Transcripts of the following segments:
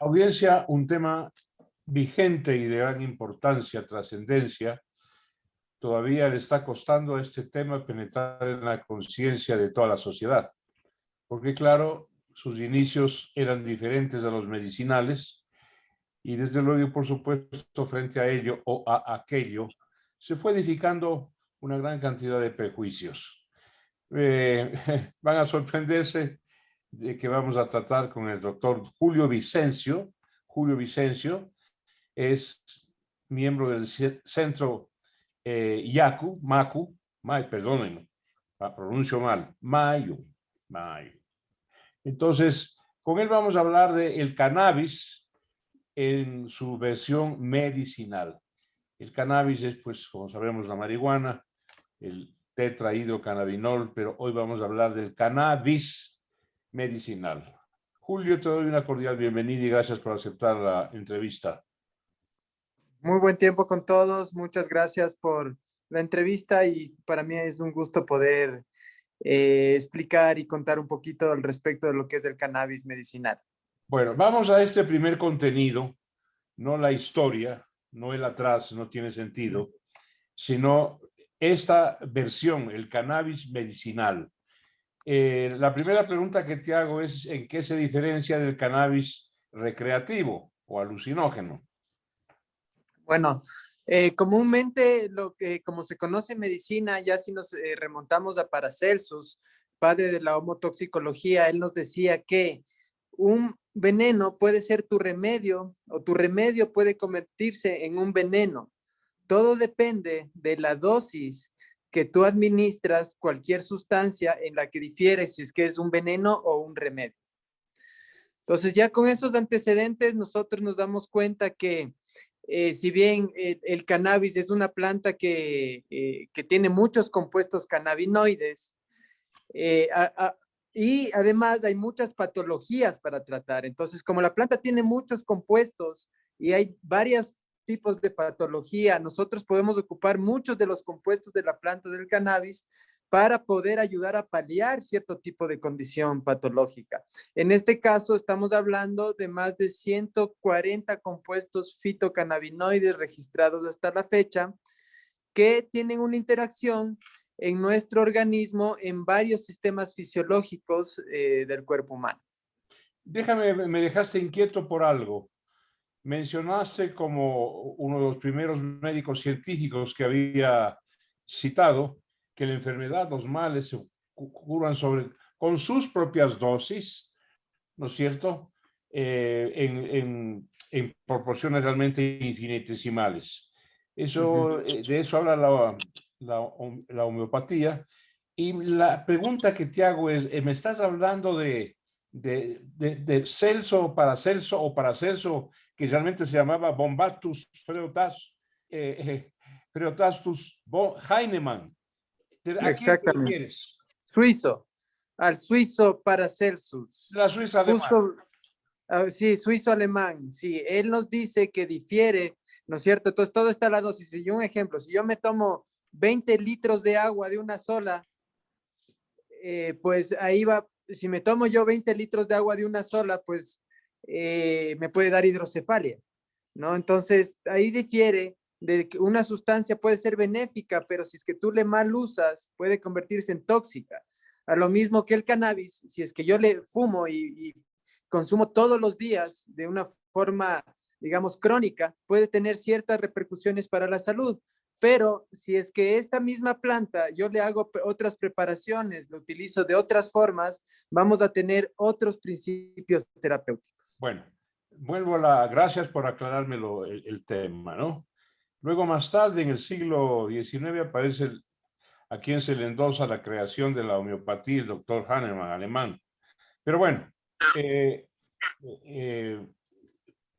Audiencia, un tema vigente y de gran importancia, trascendencia. Todavía le está costando a este tema penetrar en la conciencia de toda la sociedad, porque claro, sus inicios eran diferentes a los medicinales y desde luego, por supuesto, frente a ello o a aquello, se fue edificando una gran cantidad de prejuicios. Van a sorprenderse de que vamos a tratar con el doctor Julio Vicencio. Julio Vicencio es miembro del centro MACU, perdónenme, pronuncio mal, Mayo. Entonces, con él vamos a hablar del cannabis en su versión medicinal. El cannabis es, pues, como sabemos, la marihuana, el tetrahidrocannabinol, pero hoy vamos a hablar del cannabis medicinal. Julio, te doy una cordial bienvenida y gracias por aceptar la entrevista. Muy buen tiempo con todos. Muchas gracias por la entrevista y para mí es un gusto poder explicar y contar un poquito al respecto de lo que es el cannabis medicinal. Bueno, vamos a este primer contenido, no la historia, no el atrás, no tiene sentido, sino esta versión, el cannabis medicinal. La primera pregunta que te hago es, ¿en qué se diferencia del cannabis recreativo o alucinógeno? Bueno, comúnmente como se conoce en medicina, ya si nos remontamos a Paracelsus, padre de la homotoxicología, él nos decía que un veneno puede ser tu remedio o tu remedio puede convertirse en un veneno. Todo depende de la dosis que tú administras cualquier sustancia en la que difiere si es que es un veneno o un remedio. Entonces, ya con esos antecedentes, nosotros nos damos cuenta que si bien el cannabis es una planta que tiene muchos compuestos cannabinoides, y además hay muchas patologías para tratar. Entonces, como la planta tiene muchos compuestos y hay varios tipos de patología, nosotros podemos ocupar muchos de los compuestos de la planta del cannabis para poder ayudar a paliar cierto tipo de condición patológica. En este caso, estamos hablando de más de 140 compuestos fitocannabinoides registrados hasta la fecha que tienen una interacción en nuestro organismo en varios sistemas fisiológicos del cuerpo humano. Me dejaste inquieto por algo. Mencionaste como uno de los primeros médicos científicos que había citado que la enfermedad, los males se curan con sus propias dosis, ¿no es cierto? En proporciones realmente infinitesimales. De eso habla la homeopatía. Y la pregunta que te hago es, ¿me estás hablando de Celso, Paracelso o Paracelso, que realmente se llamaba Bombatus Freotastus Heinemann? ¿A quién te Exactamente. refieres? Suizo, al suizo Paracelsus. La Suiza alemana. Justo, sí, suizo alemán. Sí, él nos dice que difiere, ¿no es cierto? Entonces todo está a la dosis. Y un ejemplo, si yo me tomo 20 litros de agua de una sola, pues ahí va, si me tomo yo 20 litros de agua de una sola, pues me puede dar hidrocefalia, ¿no? Entonces ahí difiere de que una sustancia puede ser benéfica, pero si es que tú le mal usas, puede convertirse en tóxica. A lo mismo que el cannabis, si es que yo le fumo y consumo todos los días de una forma, digamos, crónica, puede tener ciertas repercusiones para la salud. Pero si es que esta misma planta yo le hago otras preparaciones, lo utilizo de otras formas, vamos a tener otros principios terapéuticos. Bueno, gracias por aclarármelo el tema, ¿no? Luego, más tarde, en el siglo XIX, aparece a quien se le endosa la creación de la homeopatía, el doctor Hahnemann, alemán. Pero bueno,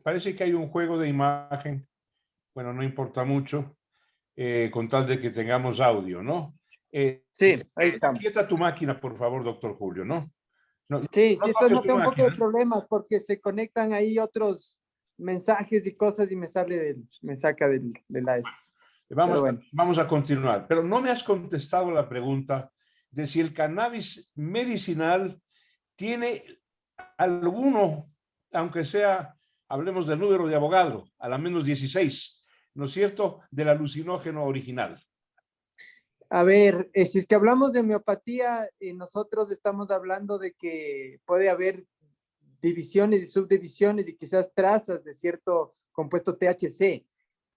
parece que hay un juego de imagen, bueno, no importa mucho, con tal de que tengamos audio, ¿no? Sí, ahí estamos. Quieta tu máquina, por favor, doctor Julio, ¿no? No, sí, no esto toques no tu tengo un poco de máquina. problemas porque se conectan ahí otros mensajes y cosas y me saca de la esta. Vamos a continuar, pero no me has contestado la pregunta de si el cannabis medicinal tiene alguno, aunque sea hablemos del número de Avogadro, a la menos 16, ¿no es cierto?, del alucinógeno original. A ver, si es que hablamos de homeopatía, nosotros estamos hablando de que puede haber divisiones y subdivisiones y quizás trazas de cierto compuesto THC,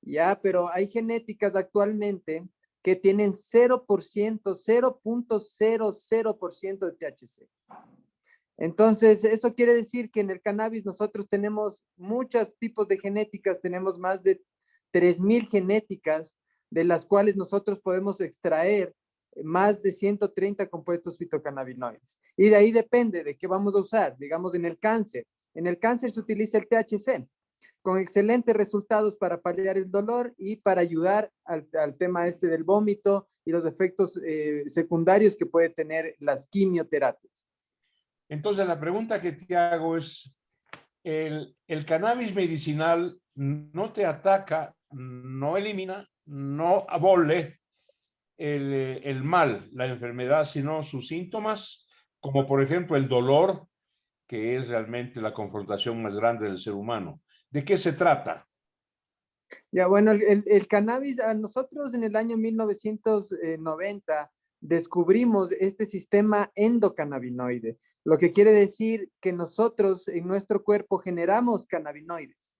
¿ya? Pero hay genéticas actualmente que tienen 0%, 0.00% de THC. Entonces, eso quiere decir que en el cannabis nosotros tenemos muchos tipos de genéticas, tenemos más de 3.000 genéticas, de las cuales nosotros podemos extraer más de 130 compuestos fitocannabinoides. Y de ahí depende de qué vamos a usar, digamos en el cáncer. En el cáncer se utiliza el THC, con excelentes resultados para paliar el dolor y para ayudar al tema este del vómito y los efectos secundarios que puede tener las quimioterapias. Entonces, la pregunta que te hago es, el cannabis medicinal no te ataca, no elimina, no abole el mal, la enfermedad, sino sus síntomas, como por ejemplo el dolor, que es realmente la confrontación más grande del ser humano. ¿De qué se trata? Ya, bueno, el cannabis, a nosotros en el año 1990 descubrimos este sistema endocannabinoide, lo que quiere decir que nosotros en nuestro cuerpo generamos cannabinoides.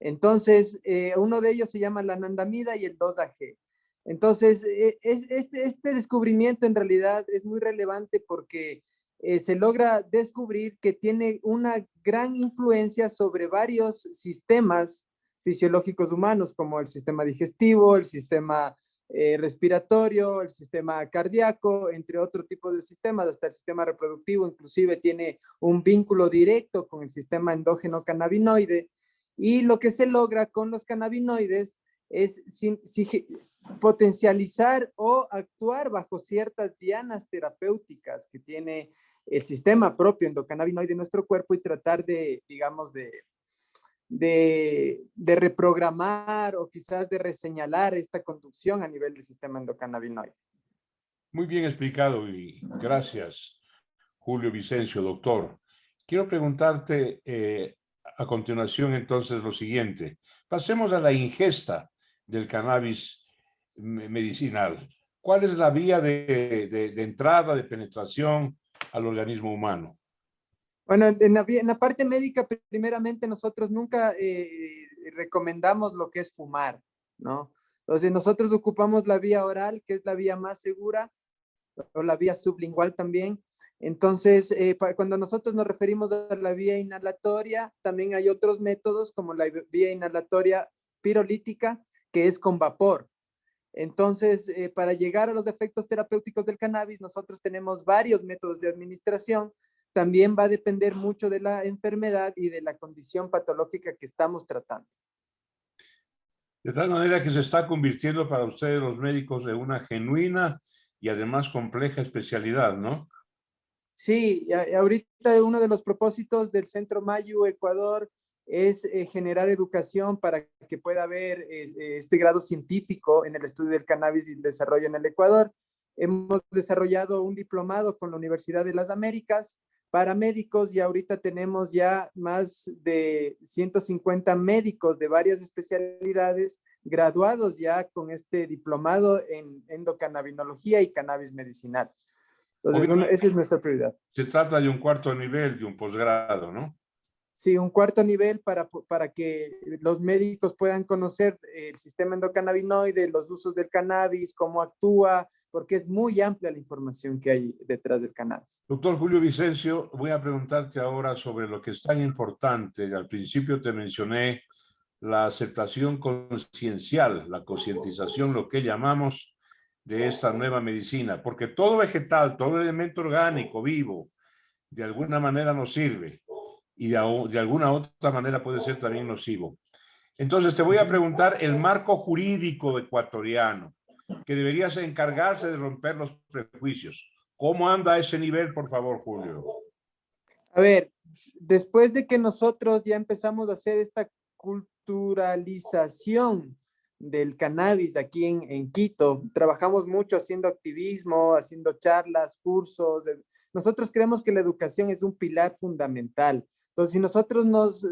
Entonces, uno de ellos se llama la anandamida y el 2-AG. Entonces, este descubrimiento en realidad es muy relevante porque se logra descubrir que tiene una gran influencia sobre varios sistemas fisiológicos humanos, como el sistema digestivo, el sistema respiratorio, el sistema cardíaco, entre otro tipo de sistemas, hasta el sistema reproductivo, inclusive tiene un vínculo directo con el sistema endógeno cannabinoide. Y lo que se logra con los cannabinoides es potencializar o actuar bajo ciertas dianas terapéuticas que tiene el sistema propio endocannabinoide de nuestro cuerpo y tratar de, digamos, de reprogramar o quizás de reseñalar esta conducción a nivel del sistema endocannabinoide. Muy bien explicado y gracias, Julio Vicencio, doctor. Quiero preguntarte a continuación entonces lo siguiente. Pasemos a la ingesta del cannabis medicinal. ¿Cuál es la vía de entrada, de penetración al organismo humano? Bueno, en la parte médica, primeramente, nosotros nunca recomendamos lo que es fumar, ¿no? Entonces, nosotros ocupamos la vía oral, que es la vía más segura, o la vía sublingual también. Entonces, cuando nosotros nos referimos a la vía inhalatoria, también hay otros métodos, como la vía inhalatoria pirolítica, que es con vapor. Entonces, para llegar a los efectos terapéuticos del cannabis, nosotros tenemos varios métodos de administración. También va a depender mucho de la enfermedad y de la condición patológica que estamos tratando. De tal manera que se está convirtiendo para ustedes los médicos en una genuina y además compleja especialidad, ¿no? Sí, ahorita uno de los propósitos del Centro Mayu Ecuador es generar educación para que pueda haber este grado científico en el estudio del cannabis y el desarrollo en el Ecuador. Hemos desarrollado un diplomado con la Universidad de las Américas para médicos y ahorita tenemos ya más de 150 médicos de varias especialidades graduados ya con este diplomado en endocannabinología y cannabis medicinal. Entonces, esa es nuestra prioridad. Se trata de un cuarto nivel, de un posgrado, ¿no? Sí, un cuarto nivel para que los médicos puedan conocer el sistema endocannabinoide, los usos del cannabis, cómo actúa, porque es muy amplia la información que hay detrás del cannabis. Doctor Julio Vicencio, voy a preguntarte ahora sobre lo que es tan importante. Al principio te mencioné la aceptación conciencial, la concientización, lo que llamamos de esta nueva medicina, porque todo vegetal, todo elemento orgánico, vivo, de alguna manera nos sirve y de alguna otra manera puede ser también nocivo. Entonces te voy a preguntar el marco jurídico ecuatoriano, que debería encargarse de romper los prejuicios. ¿Cómo anda a ese nivel, por favor, Julio? A ver, después de que nosotros ya empezamos a hacer esta culturalización del cannabis aquí en Quito, trabajamos mucho haciendo activismo, haciendo charlas, cursos. Nosotros creemos que la educación es un pilar fundamental. Entonces, si nosotros nos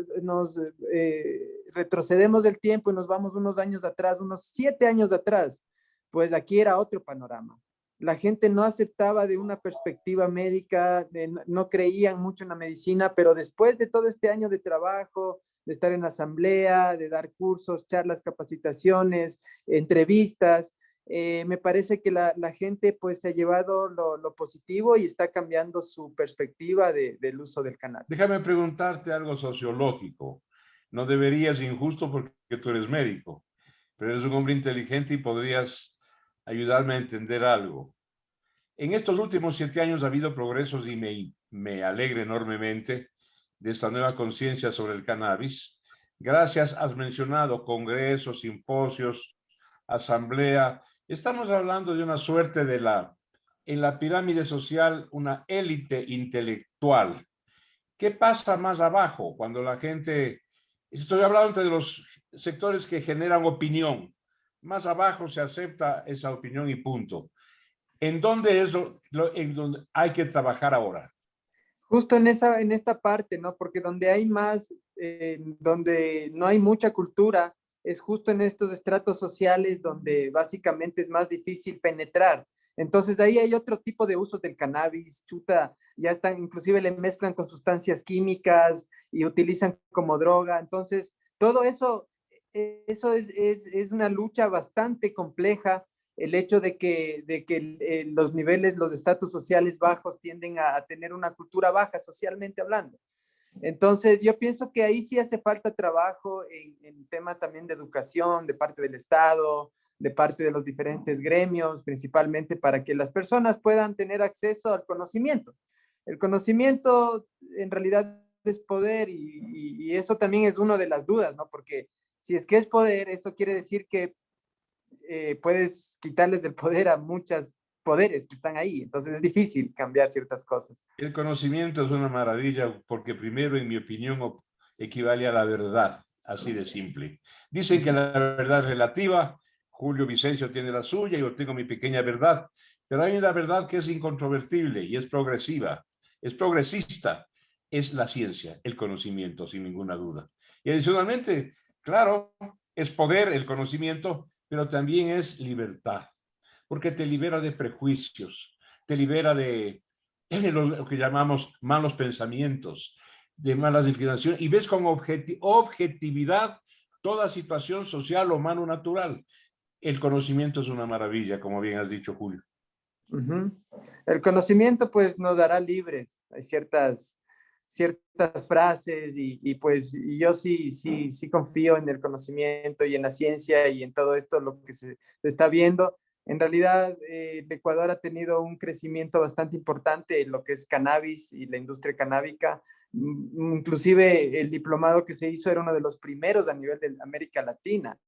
retrocedemos del tiempo y nos vamos unos años atrás, unos 7 años atrás, pues aquí era otro panorama. La gente no aceptaba de una perspectiva médica, no creían mucho en la medicina, pero después de todo este año de trabajo, de estar en la asamblea, de dar cursos, charlas, capacitaciones, entrevistas, me parece que la gente pues se ha llevado lo positivo y está cambiando su perspectiva del uso del cannabis. Déjame preguntarte algo sociológico. No deberías, injusto porque tú eres médico, pero eres un hombre inteligente y podrías ayudarme a entender algo. En estos últimos 7 años ha habido progresos y me alegra enormemente de esta nueva conciencia sobre el cannabis. Gracias, has mencionado congresos, simposios, asamblea. Estamos hablando de una suerte en la pirámide social, una élite intelectual. ¿Qué pasa más abajo cuando la gente, estoy hablando de los sectores que generan opinión, más abajo se acepta esa opinión y punto? ¿En dónde es en donde hay que trabajar ahora? Justo en esta parte, ¿no? Porque donde hay más, donde no hay mucha cultura, es justo en estos estratos sociales donde básicamente es más difícil penetrar. Entonces, ahí hay otro tipo de usos del cannabis, chuta, ya están, inclusive le mezclan con sustancias químicas y utilizan como droga. Entonces, todo eso, eso es una lucha bastante compleja, el hecho de que los niveles, los estatus sociales bajos tienden a tener una cultura baja socialmente hablando. Entonces, yo pienso que ahí sí hace falta trabajo en tema también de educación de parte del Estado, de parte de los diferentes gremios, principalmente para que las personas puedan tener acceso al conocimiento. El conocimiento en realidad es poder y eso también es una de las dudas, ¿no? Porque si es que es poder, esto quiere decir que puedes quitarles del poder a muchos poderes que están ahí. Entonces es difícil cambiar ciertas cosas. El conocimiento es una maravilla porque primero, en mi opinión, equivale a la verdad, así de simple. Dicen que la verdad es relativa, Julio Vicencio tiene la suya, yo tengo mi pequeña verdad, pero hay una verdad que es incontrovertible y es progresiva, es progresista, es la ciencia, el conocimiento, sin ninguna duda. Y adicionalmente, claro, es poder el conocimiento, pero también es libertad, porque te libera de prejuicios, te libera de lo que llamamos malos pensamientos, de malas inclinaciones, y ves con objetividad toda situación social, humano, natural. El conocimiento es una maravilla, como bien has dicho, Julio. Uh-huh. El conocimiento pues nos hará libres. Hay ciertas frases y pues y yo sí confío en el conocimiento y en la ciencia y en todo esto, lo que se está viendo. En realidad, el Ecuador ha tenido un crecimiento bastante importante en lo que es cannabis y la industria canábica. Inclusive el diplomado que se hizo era uno de los primeros a nivel de América Latina.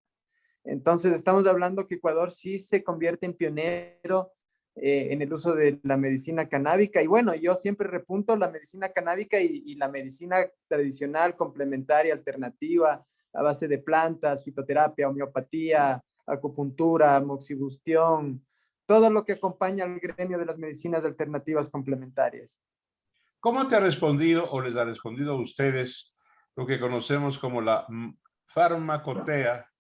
Entonces, estamos hablando que Ecuador sí se convierte en pionero en el uso de la medicina canábica. Y bueno, yo siempre repunto la medicina canábica y la medicina tradicional, complementaria, alternativa, a base de plantas, fitoterapia, homeopatía, acupuntura, moxibustión, todo lo que acompaña al gremio de las medicinas alternativas complementarias. ¿Cómo te ha respondido o les ha respondido a ustedes lo que conocemos como la farmacotea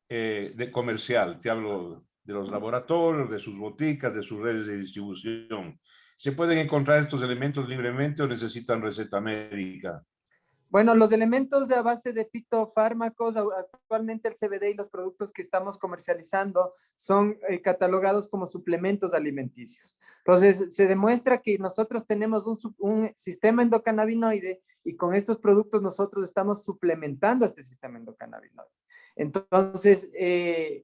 de comercial? Te hablo de los laboratorios, de sus boticas, de sus redes de distribución. ¿Se pueden encontrar estos elementos libremente o necesitan receta médica? Bueno, los elementos de a base de fitofármacos, actualmente el CBD y los productos que estamos comercializando son catalogados como suplementos alimenticios. Entonces, se demuestra que nosotros tenemos un sistema endocannabinoide y con estos productos nosotros estamos suplementando este sistema endocannabinoide. Entonces,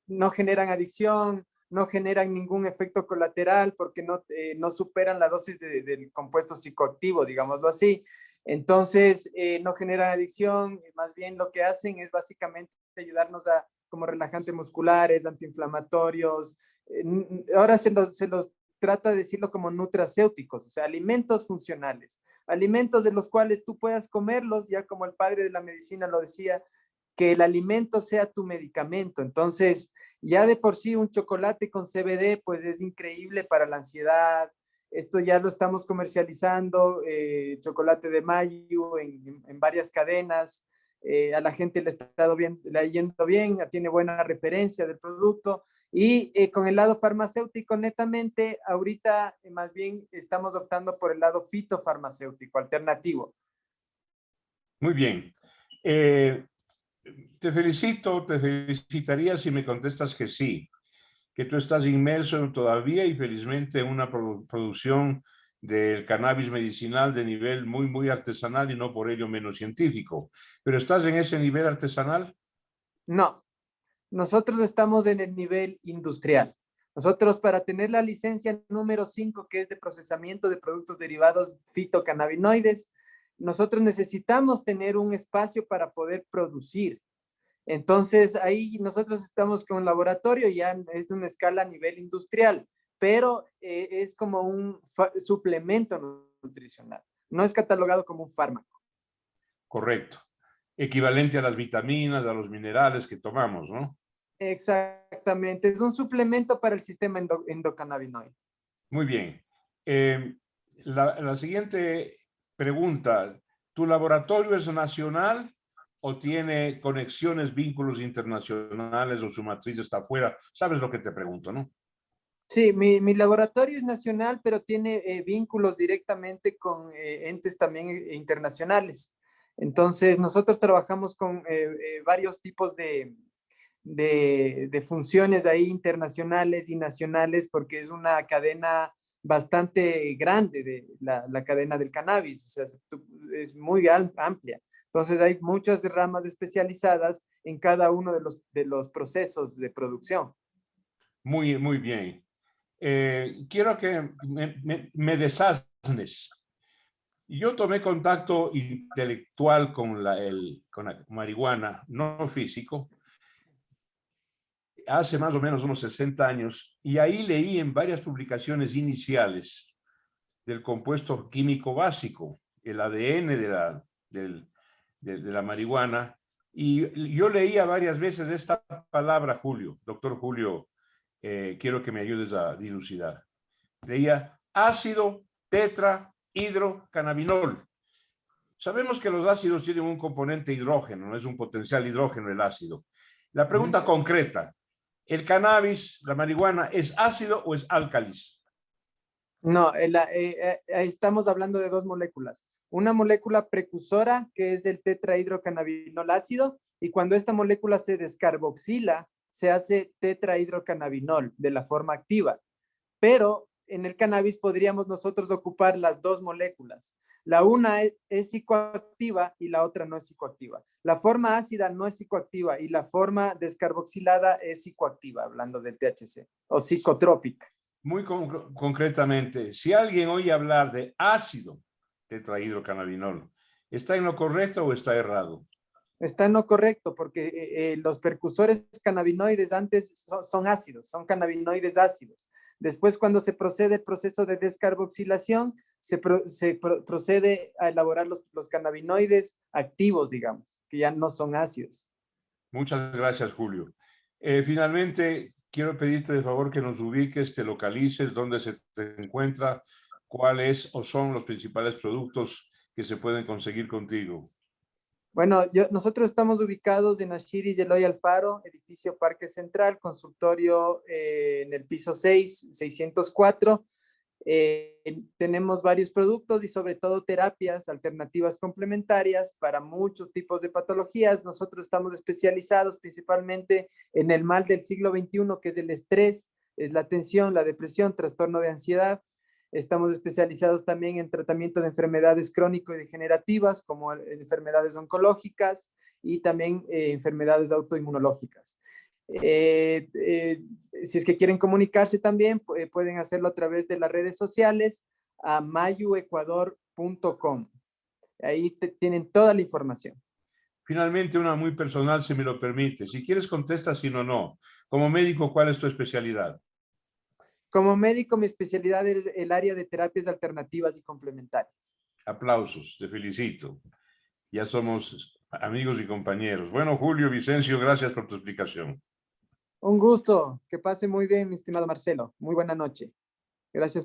no generan adicción, no generan ningún efecto colateral porque no superan la dosis del compuesto psicoactivo, digámoslo así. Entonces, no generan adicción, más bien lo que hacen es básicamente ayudarnos a como relajantes musculares, antiinflamatorios. Ahora se los trata de decirlo como nutracéuticos, o sea, alimentos funcionales, alimentos de los cuales tú puedas comerlos, ya como el padre de la medicina lo decía, que el alimento sea tu medicamento. Entonces, ya de por sí un chocolate con CBD, pues es increíble para la ansiedad, Esto ya lo estamos comercializando, chocolate de Mayu en varias cadenas. A la gente le ha yendo bien, tiene buena referencia del producto. Y con el lado farmacéutico, netamente, ahorita más bien estamos optando por el lado fitofarmacéutico alternativo. Muy bien. Te felicitaría si me contestas que sí, que tú estás inmerso todavía y felizmente en una producción del cannabis medicinal de nivel muy, muy artesanal y no por ello menos científico. ¿Pero estás en ese nivel artesanal? No, nosotros estamos en el nivel industrial. Nosotros, para tener la licencia número 5, que es de procesamiento de productos derivados fitocannabinoides, nosotros necesitamos tener un espacio para poder producir. Entonces, ahí nosotros estamos con un laboratorio, ya es de una escala a nivel industrial, pero es como un suplemento nutricional. No es catalogado como un fármaco. Correcto. Equivalente a las vitaminas, a los minerales que tomamos, ¿no? Exactamente, es un suplemento para el sistema endocannabinoide. Muy bien. La siguiente pregunta, ¿tu laboratorio es nacional o tiene conexiones, vínculos internacionales o su matriz está afuera? Sabes lo que te pregunto, ¿no? Sí, mi laboratorio es nacional, pero tiene vínculos directamente con entes también internacionales. Entonces, nosotros trabajamos con varios tipos de funciones ahí internacionales y nacionales, porque es una cadena bastante grande de la cadena del cannabis, o sea, es muy amplia. Entonces, hay muchas ramas especializadas en cada uno de los procesos de producción. Muy, muy bien. Quiero que me desasnes. Yo tomé contacto intelectual con la marihuana, no físico, hace más o menos unos 60 años, y ahí leí en varias publicaciones iniciales del compuesto químico básico, el ADN de la marihuana, y yo leía varias veces esta palabra, Julio, doctor Julio, quiero que me ayudes a dilucidar. Leía ácido tetrahidrocannabinol. Sabemos que los ácidos tienen un componente hidrógeno, no es un potencial hidrógeno el ácido. La pregunta concreta, ¿el cannabis, la marihuana, es ácido o es álcalis? No, estamos hablando de dos moléculas. Una molécula precursora, que es el tetrahidrocannabinol ácido, y cuando esta molécula se descarboxila, se hace tetrahidrocannabinol de la forma activa. Pero en el cannabis podríamos nosotros ocupar las dos moléculas. La una es psicoactiva y la otra no es psicoactiva. La forma ácida no es psicoactiva y la forma descarboxilada es psicoactiva, hablando del THC, o psicotrópica. Muy concretamente, si alguien oye hablar de ácido tetrahidrocannabinol, ¿está en lo correcto o está errado? Está en lo correcto, porque los precursores cannabinoides antes son ácidos, son cannabinoides ácidos. Después, cuando se procede el proceso de descarboxilación, se procede a elaborar los cannabinoides activos, digamos, que ya no son ácidos. Muchas gracias, Julio. Finalmente, quiero pedirte de favor que nos ubiques, te localices, dónde se te encuentra, cuáles o son los principales productos que se pueden conseguir contigo. Bueno, nosotros estamos ubicados en Ashiris y Eloy Alfaro, edificio Parque Central, consultorio en el piso 6, 604. Tenemos varios productos y sobre todo terapias alternativas complementarias para muchos tipos de patologías. Nosotros estamos especializados principalmente en el mal del siglo XXI, que es el estrés, es la tensión, la depresión, trastorno de ansiedad. Estamos especializados también en tratamiento de enfermedades crónico y degenerativas, como enfermedades oncológicas y también enfermedades autoinmunológicas. Si es que quieren comunicarse también, pueden hacerlo a través de las redes sociales a mayuecuador.com. Ahí tienen toda la información. Finalmente, una muy personal, si me lo permite. Si quieres, contesta sí o no. Como médico, ¿cuál es tu especialidad? Como médico, mi especialidad es el área de terapias alternativas y complementarias. Aplausos, te felicito. Ya somos amigos y compañeros. Bueno, Julio Vicencio, gracias por tu explicación. Un gusto. Que pase muy bien, mi estimado Marcelo. Muy buena noche. Gracias.